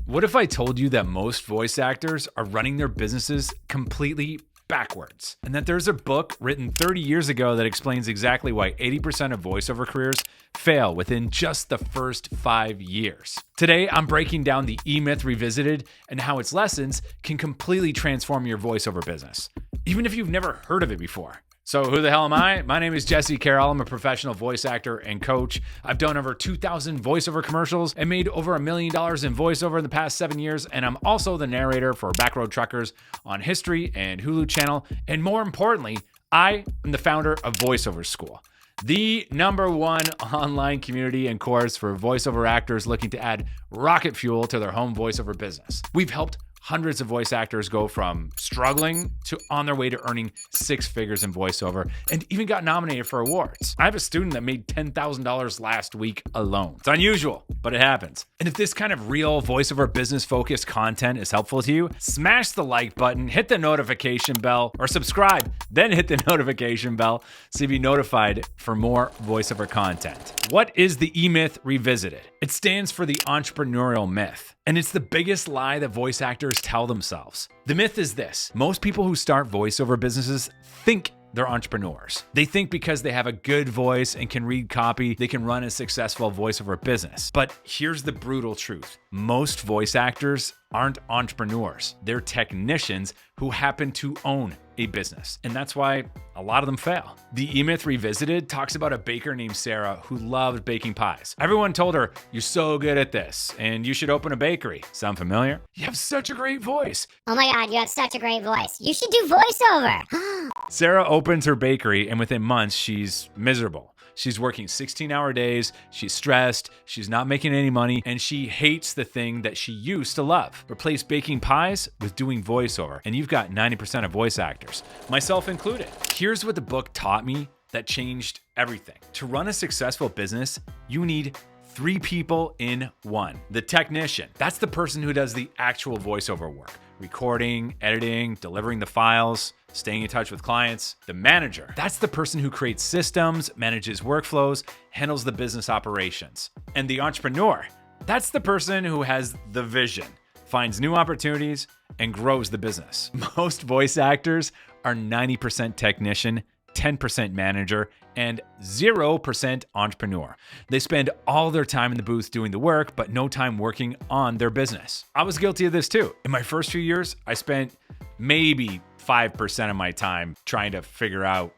What if I told you that most voice actors are running their businesses completely backwards? And that there's a book written 30 years ago that explains exactly why 80% of voiceover careers fail within just the first 5 years. Today, I'm breaking down the E-Myth Revisited and how its lessons can completely transform your voiceover business, even if you've never heard of it before. So who the hell am I? My name is Jesse Carroll. I'm a professional voice actor and coach. I've done over 2,000 voiceover commercials and made over $1 million in voiceover in the past 7 years. And I'm also the narrator for Backroad Truckers on History and Hulu channel. And more importantly, I am the founder of VoiceOver School, the #1 online community and course for voiceover actors looking to add rocket fuel to their home voiceover business. We've helped hundreds of voice actors go from struggling to on their way to earning 6 figures in voiceover and even got nominated for awards. I have a student that made $10,000 last week alone. It's unusual, but it happens. And if this kind of real voiceover business focused content is helpful to you, smash the like button, hit the notification bell, or subscribe, then hit the notification bell so you'll be notified for more voiceover content. What is the E-Myth Revisited? It stands for the entrepreneurial myth. And it's the biggest lie that voice actors tell themselves. The myth is this: most people who start voiceover businesses think they're entrepreneurs. They think because they have a good voice and can read copy, they can run a successful voiceover business. But here's the brutal truth. Most voice actors aren't entrepreneurs. They're technicians who happen to own a business. And that's why a lot of them fail. The E-Myth Revisited talks about a baker named Sarah who loved baking pies. Everyone told her, "You're so good at this, and you should open a bakery." Sound familiar? You have such a great voice. Oh my God, you have such a great voice. You should do voiceover. Sarah opens her bakery, and within months, she's miserable. She's working 16-hour days, she's stressed, she's not making any money, and she hates the thing that she used to love. Replace baking pies with doing voiceover, and you've got 90% of voice actors, myself included. Here's what the book taught me that changed everything. To run a successful business, you need 3 people in one. The technician, that's the person who does the actual voiceover work. Recording, editing, delivering the files, staying in touch with clients. The manager, that's the person who creates systems, manages workflows, handles the business operations. And the entrepreneur, that's the person who has the vision, finds new opportunities, and grows the business. Most voice actors are 90% technician, 10% manager, and 0% entrepreneur. They spend all their time in the booth doing the work, but no time working on their business. I was guilty of this too. In my first few years, I spent maybe 5% of my time trying to figure out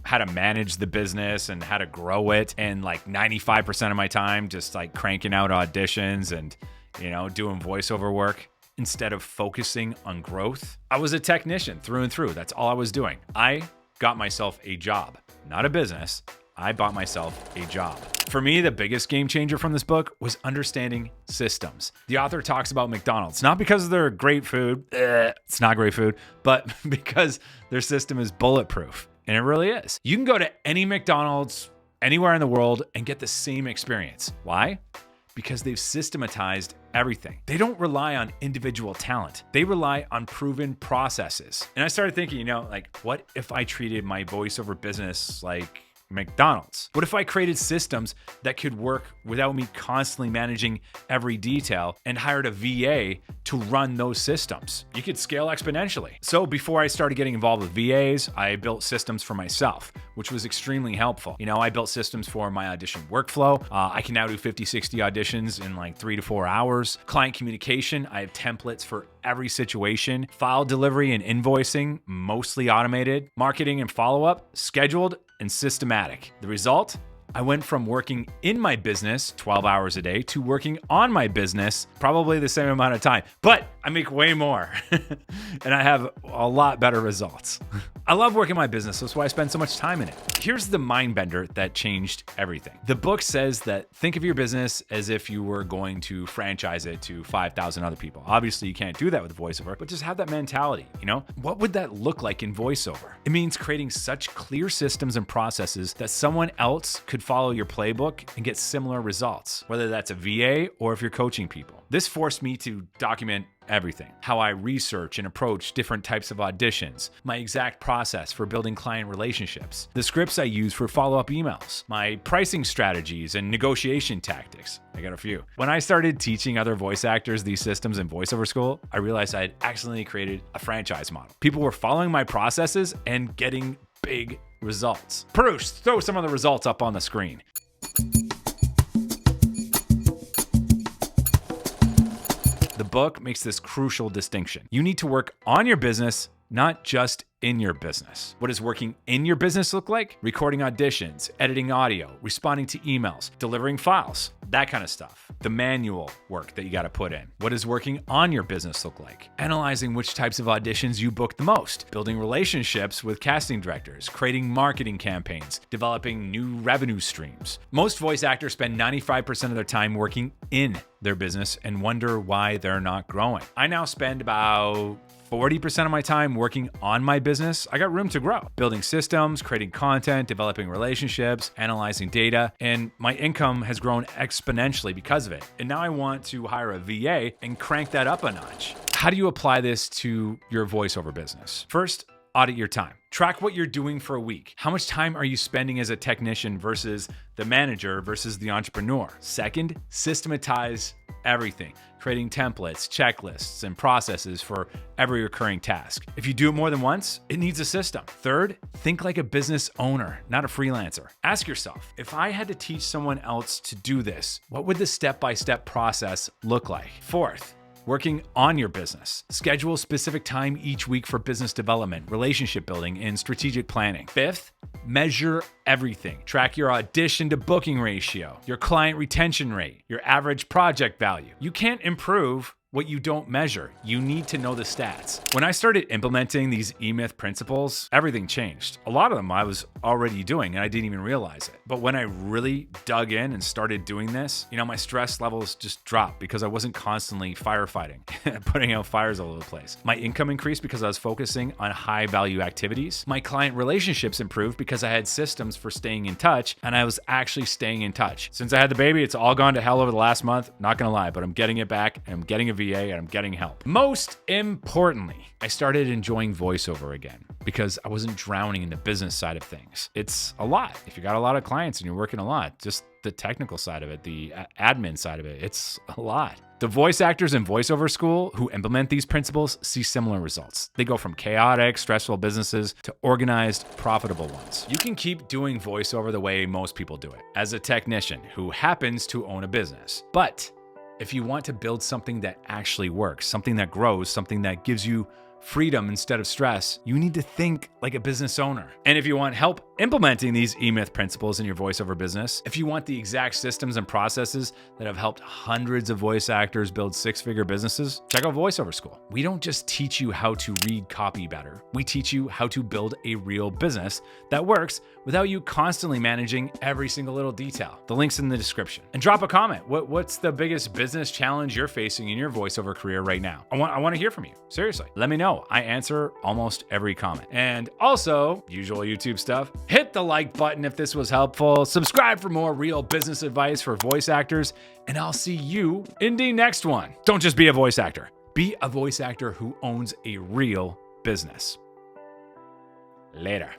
how to manage the business and how to grow it. And like 95% of my time just like cranking out auditions and, doing voiceover work instead of focusing on growth. I was a technician through and through. That's all I was doing. I got myself a job, not a business. I bought myself a job. For me, the biggest game changer from this book was understanding systems. The author talks about McDonald's, not because they're great food, it's not great food, but because their system is bulletproof. And it really is. You can go to any McDonald's anywhere in the world and get the same experience. Why? Because they've systematized everything. They don't rely on individual talent. They rely on proven processes. And I started thinking, what if I treated my voiceover business like McDonald's? What if I created systems that could work without me constantly managing every detail and hired a VA to run those systems? You could scale exponentially. So before I started getting involved with VAs, I built systems for myself, which was extremely helpful. I built systems for my audition workflow. I can now do 50, 60 auditions in like 3 to 4 hours. Client communication, I have templates for every situation. File delivery and invoicing, mostly automated. Marketing and follow-up, scheduled and systematic. The result? I went from working in my business 12 hours a day to working on my business probably the same amount of time, but I make way more and I have a lot better results. I love working my business. That's why I spend so much time in it. Here's the mind bender that changed everything. The book says that think of your business as if you were going to franchise it to 5,000 other people. Obviously, you can't do that with voiceover, but just have that mentality, What would that look like in voiceover? It means creating such clear systems and processes that someone else could follow your playbook and get similar results, whether that's a VA or if you're coaching people. This forced me to document everything: how I research and approach different types of auditions, my exact process for building client relationships, the scripts I use for follow-up emails, my pricing strategies and negotiation tactics. I got a few. When I started teaching other voice actors these systems in VoiceOver School, I realized I had accidentally created a franchise model. People were following my processes and getting big results. Parush, throw some of the results up on the screen. The book makes this crucial distinction. You need to work on your business, not just in your business. What does working in your business look like? Recording auditions, editing audio, responding to emails, delivering files, that kind of stuff. The manual work that you got to put in. What does working on your business look like? Analyzing which types of auditions you book the most, building relationships with casting directors, creating marketing campaigns, developing new revenue streams. Most voice actors spend 95% of their time working in their business and wonder why they're not growing. I now spend about 40% of my time working on my business. I got room to grow, building systems, creating content, developing relationships, analyzing data, and my income has grown exponentially because of it. And now I want to hire a VA and crank that up a notch. How do you apply this to your voiceover business? First, audit your time. Track what you're doing for a week. How much time are you spending as a technician versus the manager versus the entrepreneur? Second, systematize everything, creating templates, checklists, and processes for every recurring task. If you do it more than once, it needs a system. Third, think like a business owner, not a freelancer. Ask yourself, if I had to teach someone else to do this, what would the step-by-step process look like? Fourth, working on your business. Schedule specific time each week for business development, relationship building, and strategic planning. Fifth, measure everything. Track your audition to booking ratio, your client retention rate, your average project value. You can't improve what you don't measure. You need to know the stats. When I started implementing these E-Myth principles, everything changed. A lot of them I was already doing and I didn't even realize it. But when I really dug in and started doing this, my stress levels just dropped because I wasn't constantly firefighting, putting out fires all over the place. My income increased because I was focusing on high value activities. My client relationships improved because I had systems for staying in touch, and I was actually staying in touch. Since I had the baby, it's all gone to hell over the last month. Not gonna lie, but I'm getting it back and I'm getting a VA and I'm getting help. Most importantly, I started enjoying voiceover again because I wasn't drowning in the business side of things. It's a lot. If you got a lot of clients and you're working a lot, just the technical side of it, the admin side of it, it's a lot. The voice actors in VoiceOver School who implement these principles see similar results. They go from chaotic, stressful businesses to organized, profitable ones. You can keep doing voiceover the way most people do it, as a technician who happens to own a business. But if you want to build something that actually works, something that grows, something that gives you freedom instead of stress, you need to think like a business owner. And if you want help implementing these E-Myth principles in your voiceover business, if you want the exact systems and processes that have helped hundreds of voice actors build six-figure businesses, check out VoiceOver School. We don't just teach you how to read copy better. We teach you how to build a real business that works without you constantly managing every single little detail. The link's in the description. And drop a comment. What's the biggest business challenge you're facing in your voiceover career right now? I want to hear from you. Seriously. Let me know. I answer almost every comment. And also, usual YouTube stuff, hit the like button if this was helpful, subscribe for more real business advice for voice actors, and I'll see you in the next one. Don't just be a voice actor. Be a voice actor who owns a real business. Later.